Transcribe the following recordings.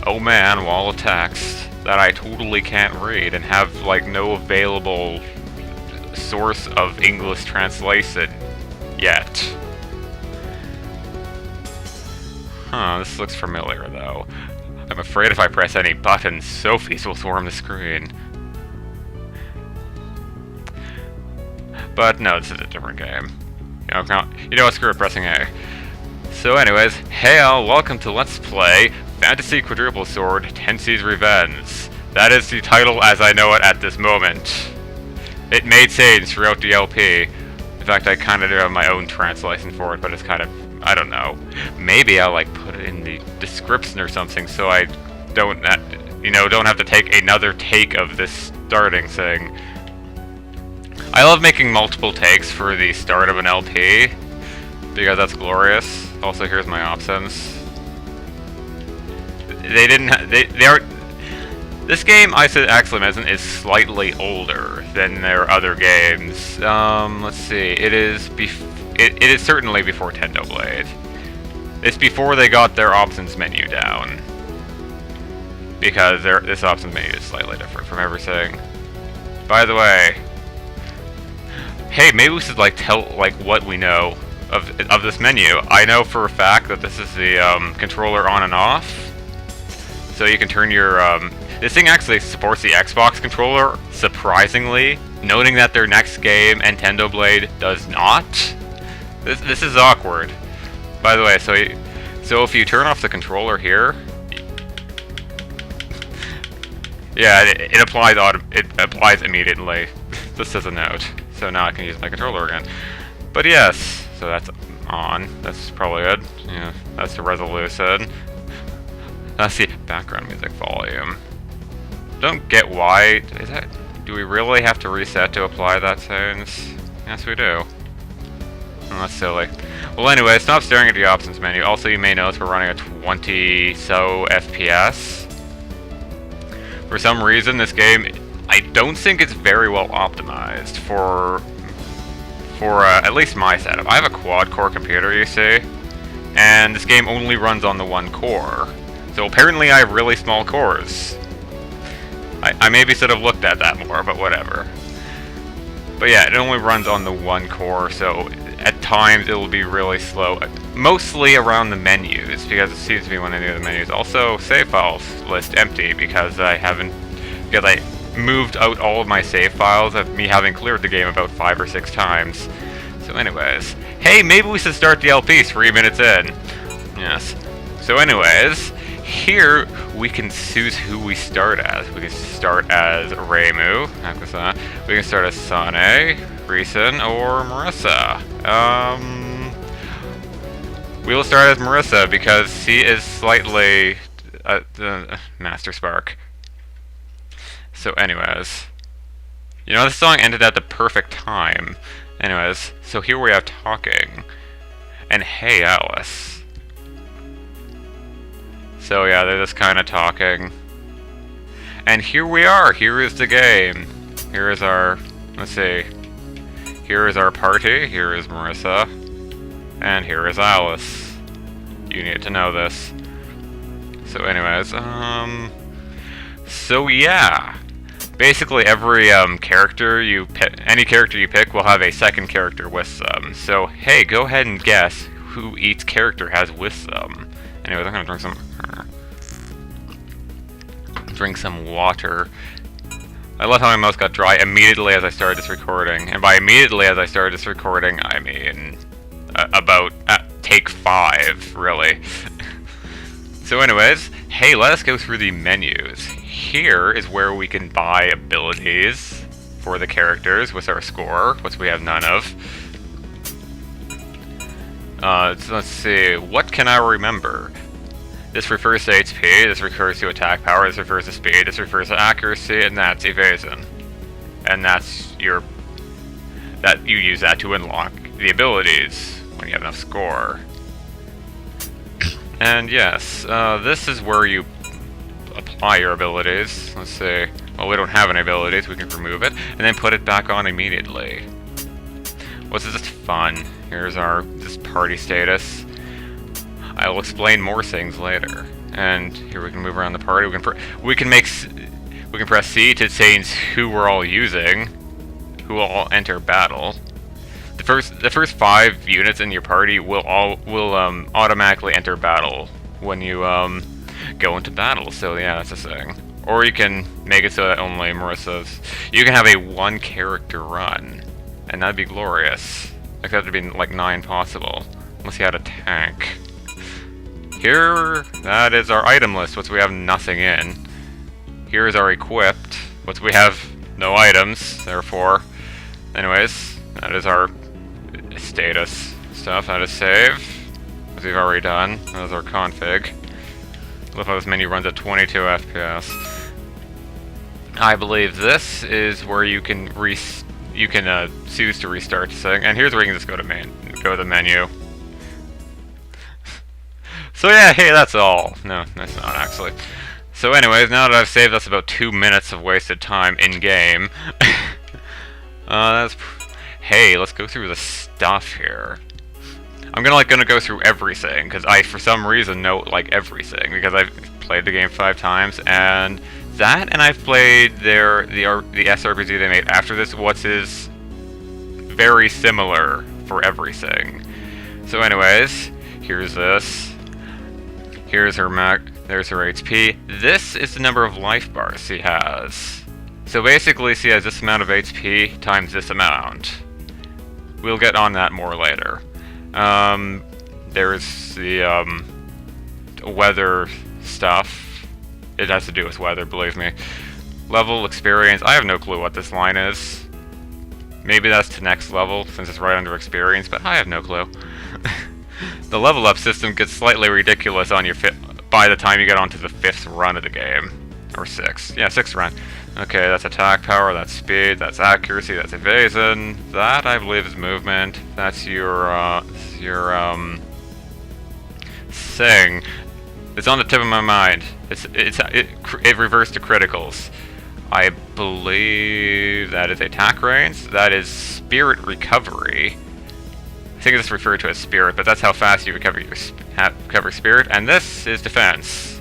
oh man, wall of text that I totally can't read and have like no available source of English translation yet. Huh, this looks familiar though. I'm afraid if I press any buttons, Sophie's will swarm the screen. But no, this is a different game. You know what, screw it, pressing A. So anyways, hey all, welcome to Let's Play Fantasy Quadruple Sword, Tenshi's Revenge. That is the title as I know it at this moment. It may change throughout the LP. In fact, I kind of do have my own translation for it, but it's kind of, I don't know. Maybe I'll like put it in the description or something so I don't, don't have to take another take of this starting thing. I love making multiple takes for the start of an LP because that's glorious. Also, here's my options. This game, I said exclamation, is slightly older than their other games. Let's see. It is certainly before Tendo Blade. It's before they got their options menu down. Because this options menu is slightly different from everything. By the way, hey, maybe we should tell what we know of this menu. I know for a fact that this is the controller on and off. So you can turn your this thing actually supports the Xbox controller, surprisingly, noting that their next game, Tendo Blade, does not. This is awkward. By the way, so if you turn off the controller here, yeah, it applies immediately. Just as a note. So now I can use my controller again. But yes, so that's on. That's probably good. Yeah, that's the resolution. That's the background music volume. Don't get why. Do we really have to reset to apply that sounds? Yes, we do. Oh, that's silly. Well, anyway, stop staring at the options menu. Also, you may notice we're running a 20 so FPS. For some reason, this game, I don't think it's very well optimized for at least my setup. I have a quad-core computer, you see, and this game only runs on the one core. So apparently I have really small cores. I maybe should have looked at that more, but whatever. But yeah, it only runs on the one core, so at times it will be really slow. Mostly around the menus, because it seems to be when I do the menus. Also, save files list empty, because I moved out all of my save files of me having cleared the game about 5 or 6 times. So anyways, hey, maybe we should start the LP 3 minutes in. Yes. So anyways, here we can choose who we start as. We can start as Reimu, we can start as Sane, Risen, or Marissa. We will start as Marissa because she is slightly the Master Spark. So anyways, this song ended at the perfect time. Anyways, so here we have talking. And hey, Alice. So yeah, they're just kind of talking. And here we are. Here is the game. Here is our, let's see. Here is our party. Here is Marissa. And here is Alice. You need to know this. So anyways, so yeah. Basically every character you pick, any character you pick will have a second character with them. So hey, go ahead and guess who each character has with them. Anyways, I'm gonna drink some water. I love how my mouth got dry immediately as I started this recording. And by immediately as I started this recording, I mean about take 5, really. So anyways, hey, let us go through the menus. Here is where we can buy abilities for the characters with our score, which we have none of. So let's see, what can I remember? This refers to HP, this refers to attack power, this refers to speed, this refers to accuracy, and that's evasion. And that's you use that to unlock the abilities when you have enough score. And yes, this is where you apply your abilities. Let's see. Well, we don't have any abilities, we can remove it, and then put it back on immediately. What's this fun? Here's this party status. I'll explain more things later. And here we can move around the party. We can press C to change who we're all using, who will all enter battle. The first 5 units in your party will automatically enter battle when you go into battle. So yeah, that's a thing. Or you can make it so that only Marissa's. You can have a 1 character run, and that'd be glorious. Like that'd be like 9 possible, unless you had a tank. Here, that is our item list, which we have nothing in. Here is our equipped, which we have no items, therefore. Anyways, that is our status stuff. That is save, which we've already done. That is our config. Look how this menu runs at 22 FPS. I believe this is where you can choose to restart the thing, and here's where you can just go to the menu. So yeah, hey, that's all. No, that's not actually. So anyways, now that I've saved us about 2 minutes of wasted time in-game, hey, let's go through the stuff here. I'm gonna go through everything, because I, for some reason, know, like, everything, because I've played the game 5 times, and I've played the SRPG they made after this, which is very similar for everything. So anyways, here's this. Here's her mech, there's her HP. This is the number of life bars she has. So basically she has this amount of HP times this amount. We'll get on that more later. There's the weather stuff. It has to do with weather, believe me. Level, experience, I have no clue what this line is. Maybe that's to next level, since it's right under experience, but I have no clue. The level up system gets slightly ridiculous on your by the time you get onto the 5th run of the game. Or 6th. Yeah, 6th run. Okay, that's attack power, that's speed, that's accuracy, that's evasion. That, I believe, is movement. That's your thing. It's on the tip of my mind. It reverts to criticals. I believe that is attack range. That is spirit recovery. I think it's referred to as spirit, but that's how fast you recover spirit. And this is defense.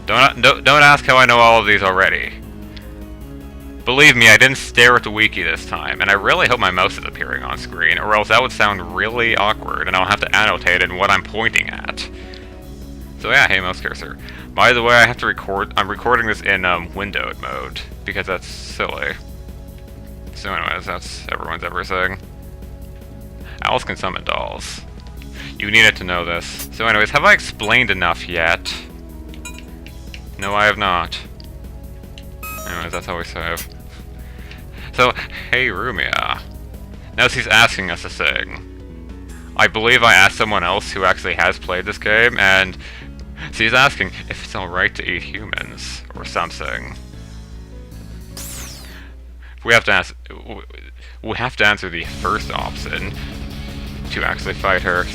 Don't ask how I know all of these already. Believe me, I didn't stare at the wiki this time, and I really hope my mouse is appearing on screen, or else that would sound really awkward, and I'll have to annotate it in what I'm pointing at. So yeah, hey mouse cursor. By the way, I have to record. I'm recording this in windowed mode because that's silly. So anyways, that's everyone's everything. Owls can summon dolls. You needed to know this. So anyways, have I explained enough yet? No, I have not. Anyways, that's how we save. So, hey Rumia. Now she's asking us a thing. I believe I asked someone else who actually has played this game, and she's asking if it's alright to eat humans, or something. We have to answer the first option to actually fight her,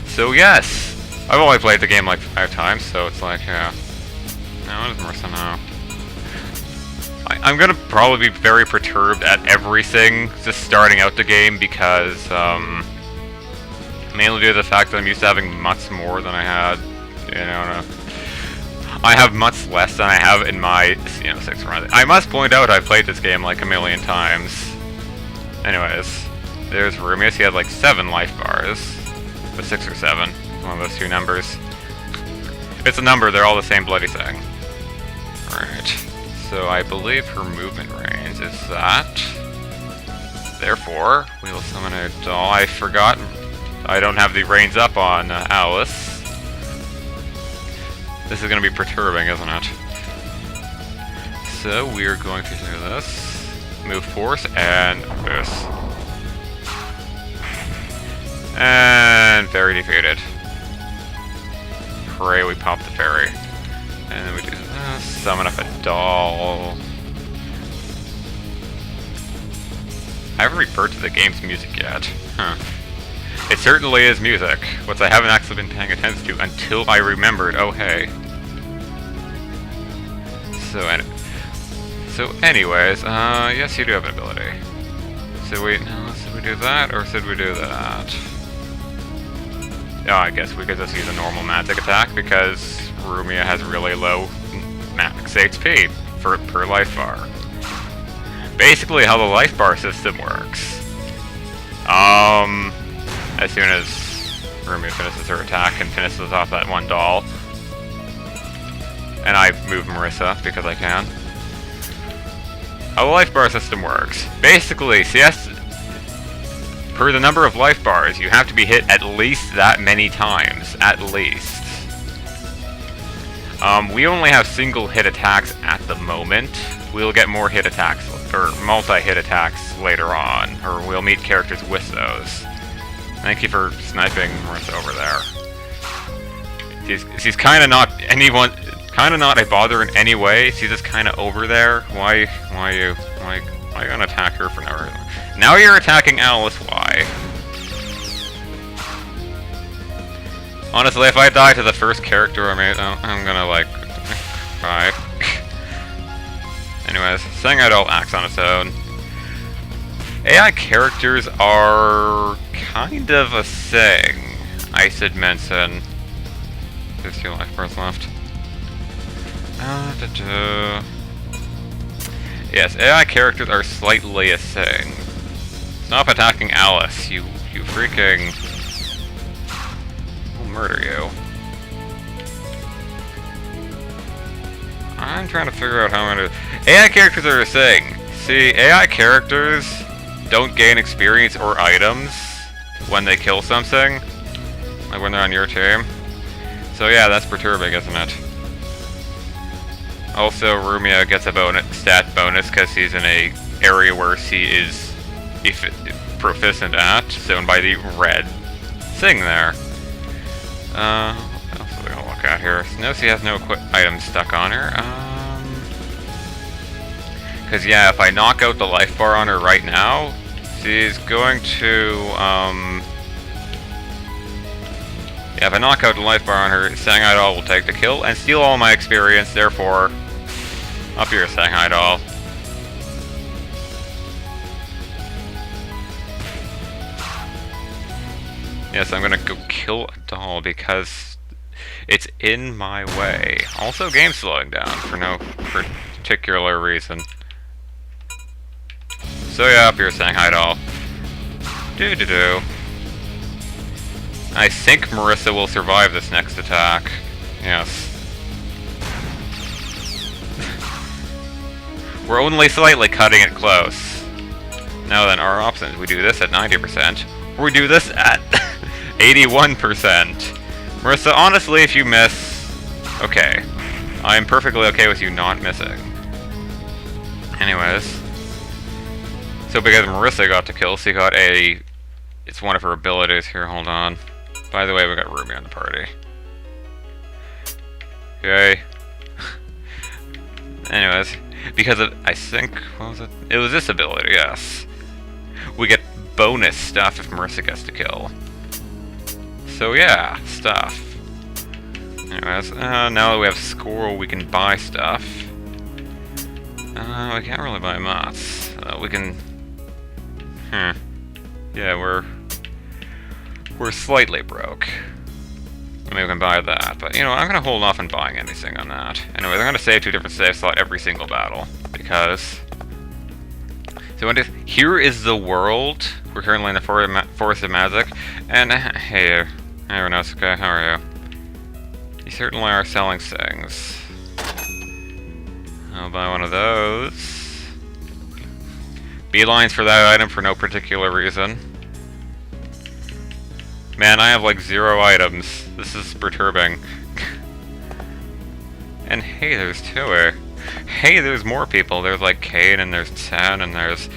so yes! I've only played the game like 5 times, so it's like, yeah. Now what does Marissa know? I'm gonna probably be very perturbed at everything just starting out the game because, mainly due to the fact that I'm used to having much more than I had, you know, I have much less than I have in my, 6th run. I must point out I've played this game like a million times. Anyways, there's Rumia. He had like 7 life bars. But 6 or 7. One of those 2 numbers. If it's a number, they're all the same bloody thing. Alright. So I believe her movement range is that. Therefore, we will summon a doll. I forgot. I don't have the reins up on Alice. This is going to be perturbing, isn't it? So we are going to do this. Move force and this. And fairy defeated. Pray we pop the fairy. And then we do this. Summon up a doll. I haven't referred to the game's music yet. Huh. It certainly is music, which I haven't actually been paying attention to until I remembered, oh hey. So anyways, yes you do have an ability. Should we do that, or should we do that? I guess we could just use a normal magic attack because Rumia has really low max HP per life bar. Basically how the life bar system works. As soon as Rumia finishes her attack and finishes off that one doll, and I move Marissa because I can. How the life bar system works. Basically, CS, per the number of life bars, you have to be hit at least that many times. At least. We only have single hit attacks at the moment. We'll get more hit attacks, or multi-hit attacks later on, or we'll meet characters with those. Thank you for sniping Marissa over there. She's kind of not a bother in any way. She's just kind of over there. Why you gonna attack her for no reason? Now you're attacking Alice. Why? Honestly, if I die to the first character I made, I'm gonna like cry. Anyways, saying I don't acts on its own. AI characters are kind of a thing, I should mention. There's 2 life bars left. Yes, AI characters are slightly a thing. Stop attacking Alice, you freaking... I'll murder you. I'm trying to figure out how I'm gonna... AI characters are a thing. See, AI characters don't gain experience or items when they kill something. Like when they're on your team. So yeah, that's perturbing, isn't it? Also, Rumia gets a stat bonus because he's in a area where she is proficient at, shown by the red thing there. What else are we gonna look at here? No, she has no items stuck on her. Because yeah, if I knock out the life bar on her right now, she's going to, yeah, if I knock out the life bar on her, Shanghai Doll will take the kill and steal all my experience, therefore, up here, Shanghai Doll. Yes, I'm gonna go kill a doll because it's in my way. Also, game slowing down for no particular reason. So yeah, up here, Shanghai Doll. Doo-doo-doo. I think Marissa will survive this next attack. Yes. We're only slightly cutting it close. Now then, our options. We do this at 90%. Or we do this at 81%. Marissa, honestly, if you miss... Okay. I'm perfectly okay with you not missing. Anyways. So because Marissa got to kill, she got a... It's one of her abilities. Here, hold on. By the way, we got Ruby on the party. Okay. Anyways, because of, I think, what was it? It was this ability, yes. We get bonus stuff if Marissa gets to kill. So yeah, stuff. Anyways, now that we have score, we can buy stuff. We can't really buy mods. We can... Yeah, we're slightly broke. I mean, we can buy that, but you know, I'm gonna hold off on buying anything on that. Anyway, I'm gonna save 2 different save slots every single battle, because... So here is the world. We're currently in the Forest of Magic, and hey, Renosuke, how are you? You certainly are selling things. I'll buy one of those. Beelines for that item for no particular reason. Man, I have like 0 items. This is perturbing. And hey, there's Tui. Hey, there's more people. There's like Kane, and there's Ten, and there's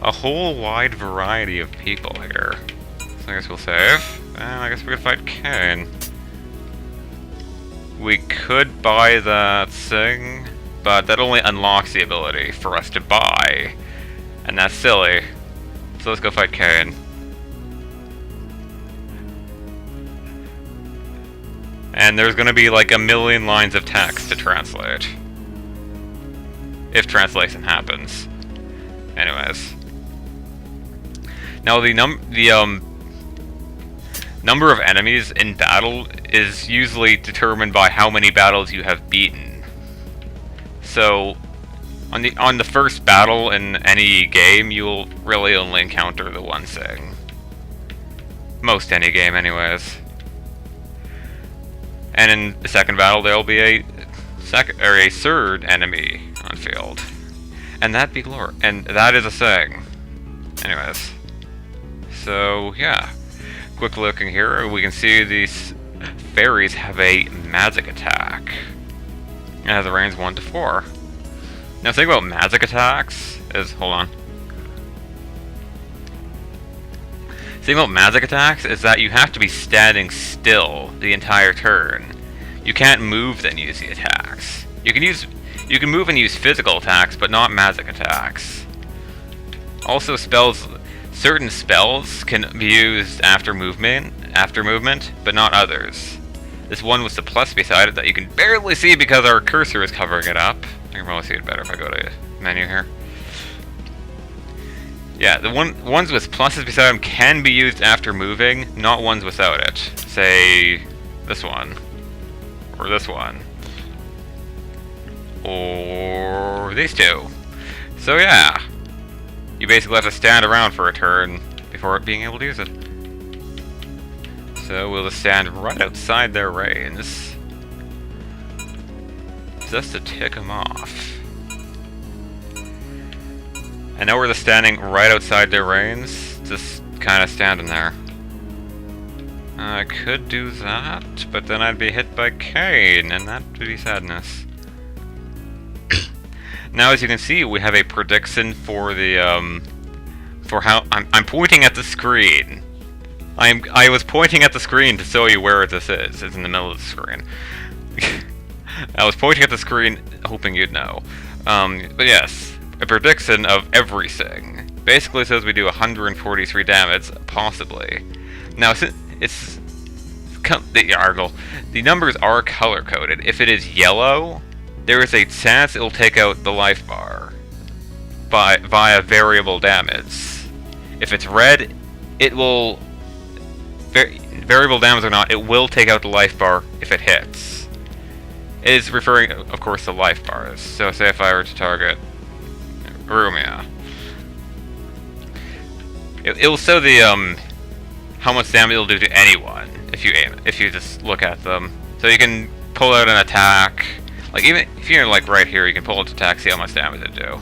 a whole wide variety of people here. So I guess we'll save. And I guess we could fight Kane. We could buy that thing, but that only unlocks the ability for us to buy. And that's silly. So let's go fight Kane. And there's gonna be like a million lines of text to translate. If translation happens. Anyways. Now the number of enemies in battle is usually determined by how many battles you have beaten. So, on the first battle in any game, you'll really only encounter the one thing. Most any game, anyways. And in the second battle, there'll be a third enemy on field, and that is a thing. Anyways, so yeah, quick looking here, we can see these fairies have a magic attack. It has a range 1 to 4. Now, the thing about magic attacks is, hold on. The thing about magic attacks is that you have to be standing still the entire turn. You can't move then use the attacks. You can move and use physical attacks, but not magic attacks. Also, certain spells can be used after movement, but not others. This one with the plus beside it that you can barely see because our cursor is covering it up. I can probably see it better if I go to menu here. Yeah, the ones with pluses beside them can be used after moving, not ones without it. Say, this one. Or this one. Or these two. So yeah, you basically have to stand around for a turn before being able to use it. So we'll just stand right outside their range, just to tick them off. And now we're just standing right outside their range, just kind of standing there. I could do that, but then I'd be hit by Kane, and that would be sadness. Now, as you can see, we have a prediction for the for how I'm pointing at the screen. I was pointing at the screen to show you where this is. It's in the middle of the screen. I was pointing at the screen, hoping you'd know. But yes, a prediction of everything. Basically says we do 143 damage, possibly. Now, the numbers are color coded. If it is yellow, there is a chance it will take out the life bar via variable damage. If it's red, it will variable damage or not, it will take out the life bar if it hits. It is referring, of course, to life bars. So, say if I were to target Rumia, it will show the how much damage it'll do to anyone if you just look at them. So you can pull out an attack. Like, even if you're like right here, you can pull out the attack, see how much damage it do.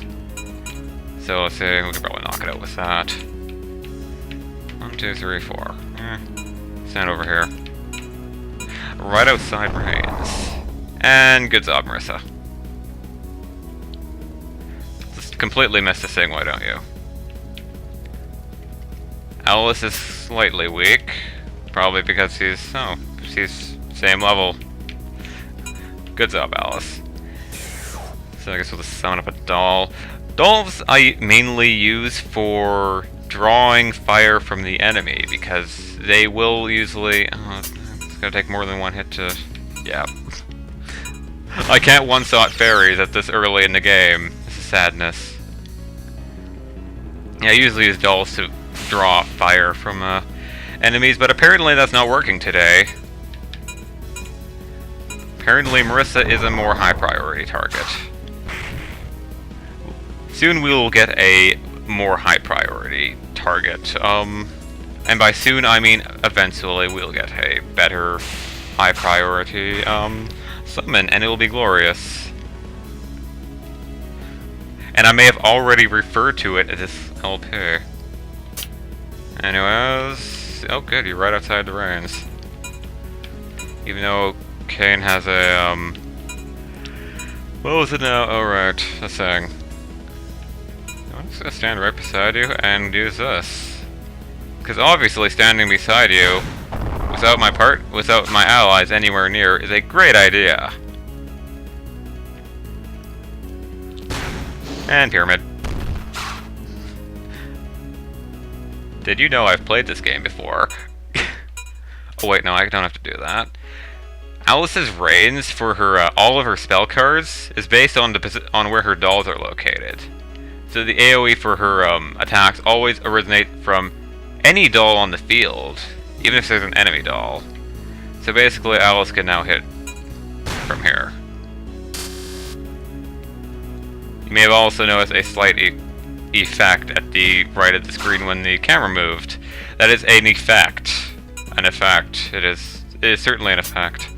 So let's say we can probably knock it out with that. 1, 2, 3, 4. Stand over here. Right outside range. And good job, Marissa. Just completely missed this thing, why don't you? Alice is slightly weak. Probably because she's same level. Good job, Alice. So I guess we'll just summon up a doll. Dolls I mainly use for drawing fire from the enemy, because they will usually... it's gonna take more than one hit to... yeah. I can't one-shot fairies at this early in the game. This is sadness. Yeah, I usually use dolls to draw fire from enemies, but apparently that's not working today. Apparently Marissa is a more high priority target. Soon we will get a more high priority target. And by soon I mean eventually we'll get a better high priority summon, and it will be glorious. And I may have already referred to it as this LP. Anyways, oh good, you're right outside the range. Even though Kane has a what was it now? Oh right, that's saying. I'm just gonna stand right beside you and use this. Because obviously standing beside you without my allies anywhere near is a great idea. And Pyramid. Did you know I've played this game before? Oh wait, no, I don't have to do that. Alice's range for her all of her spell cards is based on where her dolls are located. So the AoE for her attacks always originate from any doll on the field. even if there's an enemy doll. So basically, Alice can now hit from here. You may have also noticed a slight effect at the right of the screen when the camera moved. That is an effect. An effect. It is certainly an effect.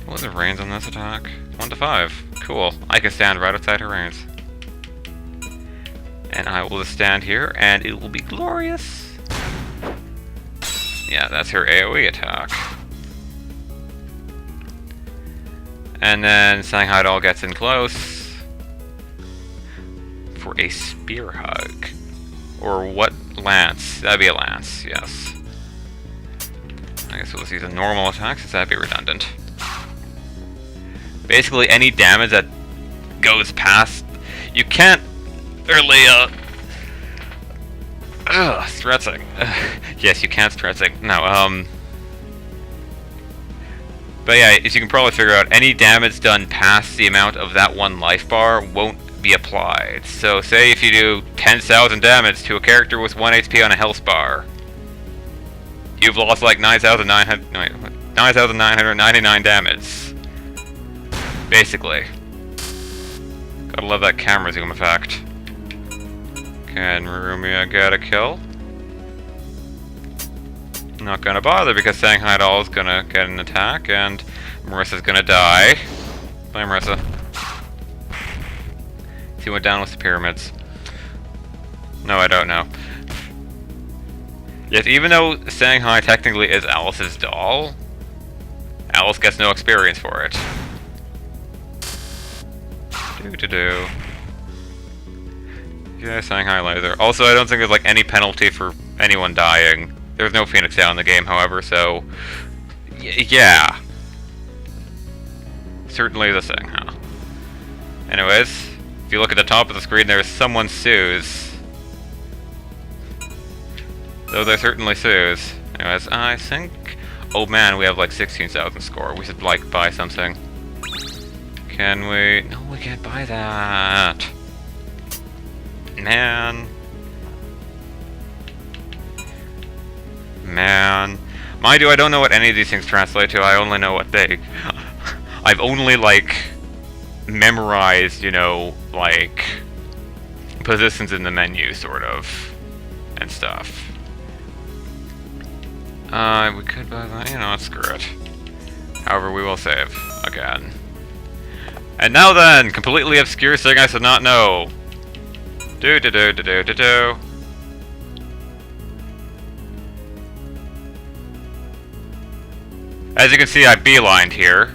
What was the range on this attack? 1 to 5. Cool. I can stand right outside her range. And I will just stand here, and it will be glorious. Yeah, that's her AoE attack. And then Shanghai Doll gets in close for a spear hug. Or what? Lance. That'd be a lance, yes. I guess we'll use a normal attack since that'd be redundant. Basically, any damage that goes past... You can't really, stretching. Yes, you can't stretching. No, But yeah, as you can probably figure out, any damage done past the amount of that one life bar won't be applied. So, say if you do 10,000 damage to a character with 1 HP on a health bar, you've lost like 9,999 damage. Basically. Gotta love that camera zoom effect. Can Rumia get a kill? Not gonna bother because Shanghai Doll is gonna get an attack and Marissa's gonna die. Bye, Marissa. She went down with the pyramids. No, I don't know. Yes, even though Shanghai technically is Alice's doll, Alice gets no experience for it. Do. Yeah, Shanghai laser. Also, I don't think there's like any penalty for anyone dying. There's no Phoenix Down in the game, however, so... yeah. Certainly the thing, huh? Anyways, if you look at the top of the screen, there's someone's Sue's. Those are certainly Sue's. Anyways, I think... oh man, we have like 16,000 score. We should like buy something. Can we... no, we can't buy that. Man. Mind you, I don't know what any of these things translate to. I only know what they... I've only, like, memorized, you know, like, positions in the menu, sort of, and stuff. We could buy that, you know, screw it. However, we will save, again. And now then, completely obscure thing I should not know. Do. As you can see, I beelined here.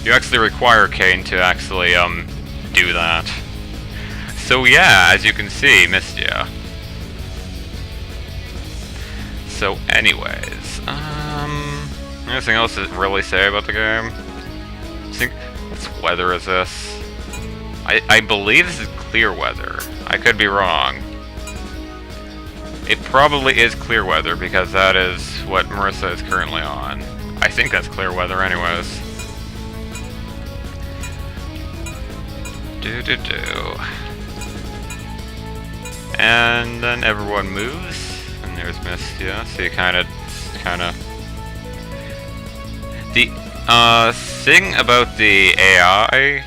You actually require Kane to actually, do that. So yeah, as you can see, missed ya. So anyways, anything else to really say about the game? What weather is this? I believe this is clear weather. I could be wrong. It probably is clear weather because that is what Marissa is currently on. I think that's clear weather anyways. Do. And then everyone moves, and there's Mistia, so you kinda... The thing about the AI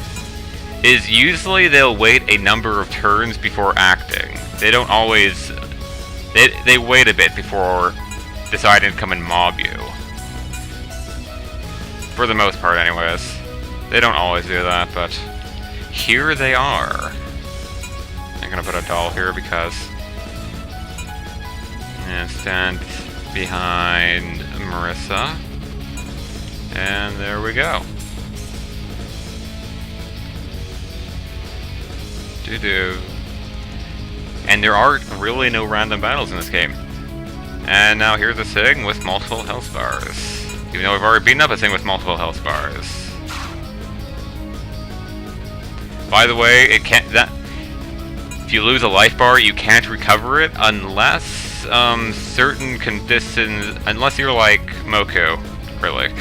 is usually they'll wait a number of turns before acting. They don't always... They wait a bit before deciding to come and mob you. For the most part, anyways. They don't always do that, but here they are. I'm gonna put a doll here because... and stand behind Marissa. And there we go. Do. And there are really no random battles in this game. And now here's a thing with multiple health bars. Even though we've already beaten up a thing with multiple health bars. By the way, it can't... if you lose a life bar, you can't recover it unless certain conditions... unless you're like Moku, really.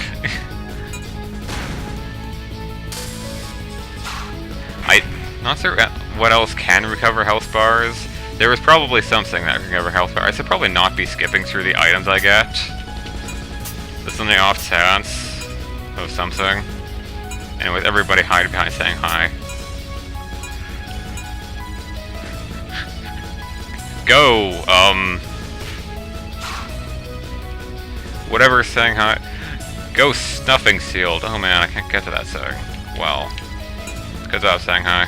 I'm not sure what else can recover health bars. There was probably something that could give her health bar. I should probably not be skipping through the items I get. Just on the off chance of something. Anyways, everybody hide behind saying hi. Go! Whatever saying hi. Go Snuffing Shield. Oh man, I can't get to that thing. Well. Because I was saying hi.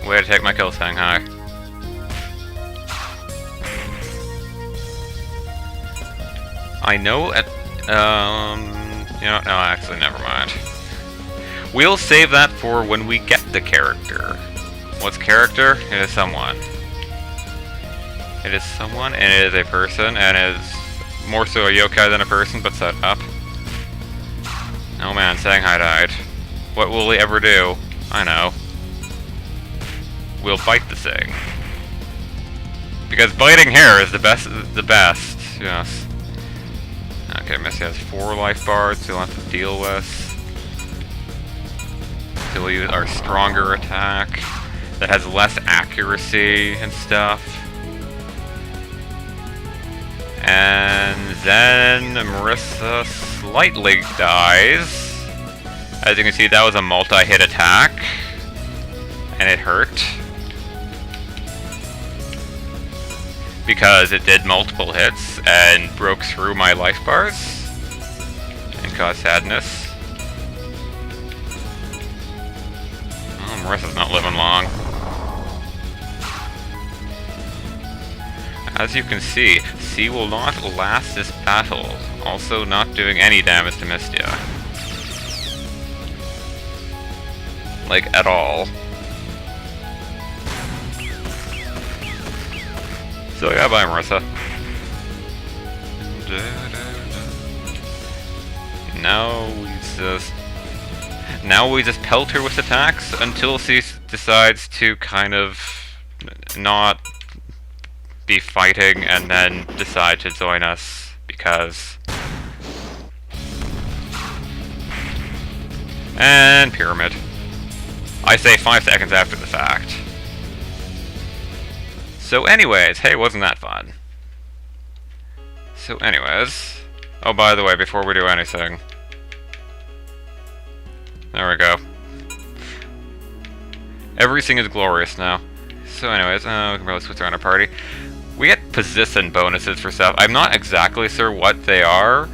Way to take my kill saying hi. I know at, you know, no, actually, never mind. We'll save that for when we get the character. What's character? It is someone. It is someone, and it is a person, and it is more so a yokai than a person, but set up. Oh man, Shanghai died. What will he ever do? I know. We'll bite the thing. Because biting hair is the best, yes. Okay, Missy has 4 life bars, so we'll have to deal with. So we'll use our stronger attack that has less accuracy and stuff. And then Marissa slightly dies. As you can see, that was a multi-hit attack. And it hurt. Because it did multiple hits and broke through my life bars. And caused sadness. Oh, Marissa's not living long. As you can see, C will not last this battle, also not doing any damage to Mystia. Like, at all. So yeah, bye Marissa. Now we just pelt her with attacks until she decides to kind of not be fighting and then decide to join us because... And Pyramid. I say 5 seconds after the fact. So anyways, hey, wasn't that fun? So anyways... Oh, by the way, before we do anything... There we go. Everything is glorious now. So anyways, we can probably switch around our party. We get position bonuses for stuff. I'm not exactly sure what they are.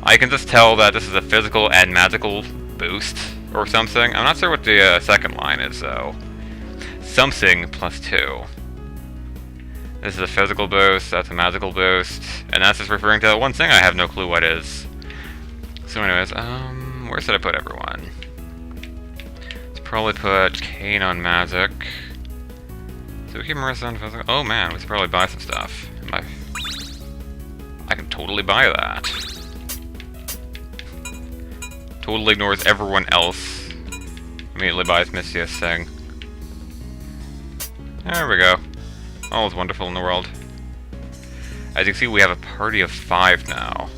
I can just tell that this is a physical and magical boost or something. I'm not sure what the second line is though. Something +2. This is a physical boost, that's a magical boost, and that's just referring to one thing I have no clue what is. So anyways, where should I put everyone? Let's probably put Kane on magic. So we keep Marissa on physical. Oh man, we should probably buy some stuff. I can totally buy that. Totally ignores everyone else. Immediately buys Misty's thing. There we go. All is wonderful in the world. As you can see, we have a party of 5 now.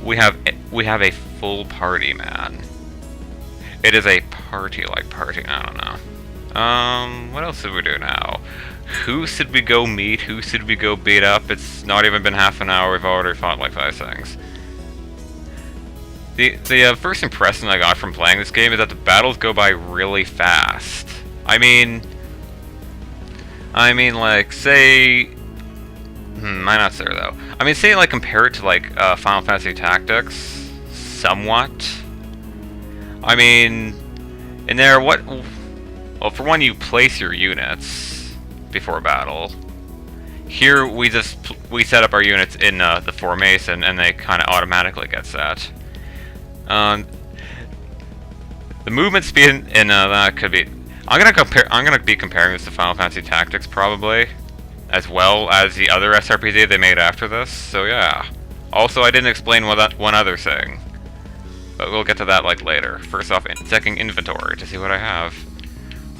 We have a full party, man. It is a party-like party. I don't know. What else should we do now? Who should we go meet? Who should we go beat up? It's not even been half an hour. We've already fought like 5 things. The first impression I got from playing this game is that the battles go by really fast. I mean, like, say... I'm not sure, though. I mean, say, like, compare it to, like, Final Fantasy Tactics, somewhat. I mean, in there, well, for one, you place your units before battle. Here, we set up our units in the formation, and they kind of automatically get set. The movement speed in that could be... I'm gonna be comparing this to Final Fantasy Tactics probably, as well as the other SRPG they made after this. So yeah. Also, I didn't explain one other thing, but we'll get to that like later. First off, checking inventory to see what I have.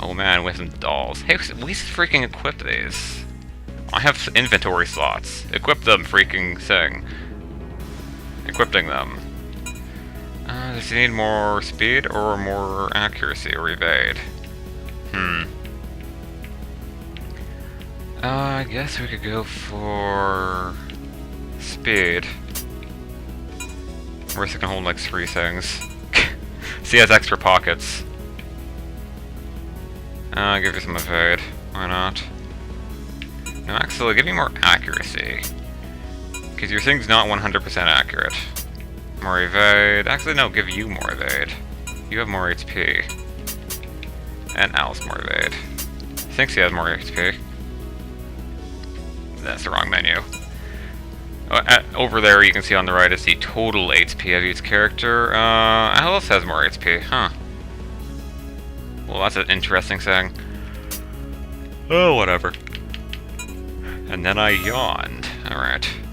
Oh man, we have some dolls. Hey, we should freaking equip these. I have inventory slots. Equip them, freaking thing. Equipping them. Does he need more speed or more accuracy or evade? I guess we could go for speed. Marissa can hold like 3 things. She has extra pockets. I'll give you some evade. Why not? No, actually, give me more accuracy. Because your thing's not 100% accurate. More evade. Actually, no, give you more evade. You have more HP. And Alice more evade. I think she has more HP. That's the wrong menu. Over there, you can see on the right is the total HP of each character. Alice has more HP, huh? Well, that's an interesting thing. Oh, whatever. And then I yawned. Alright.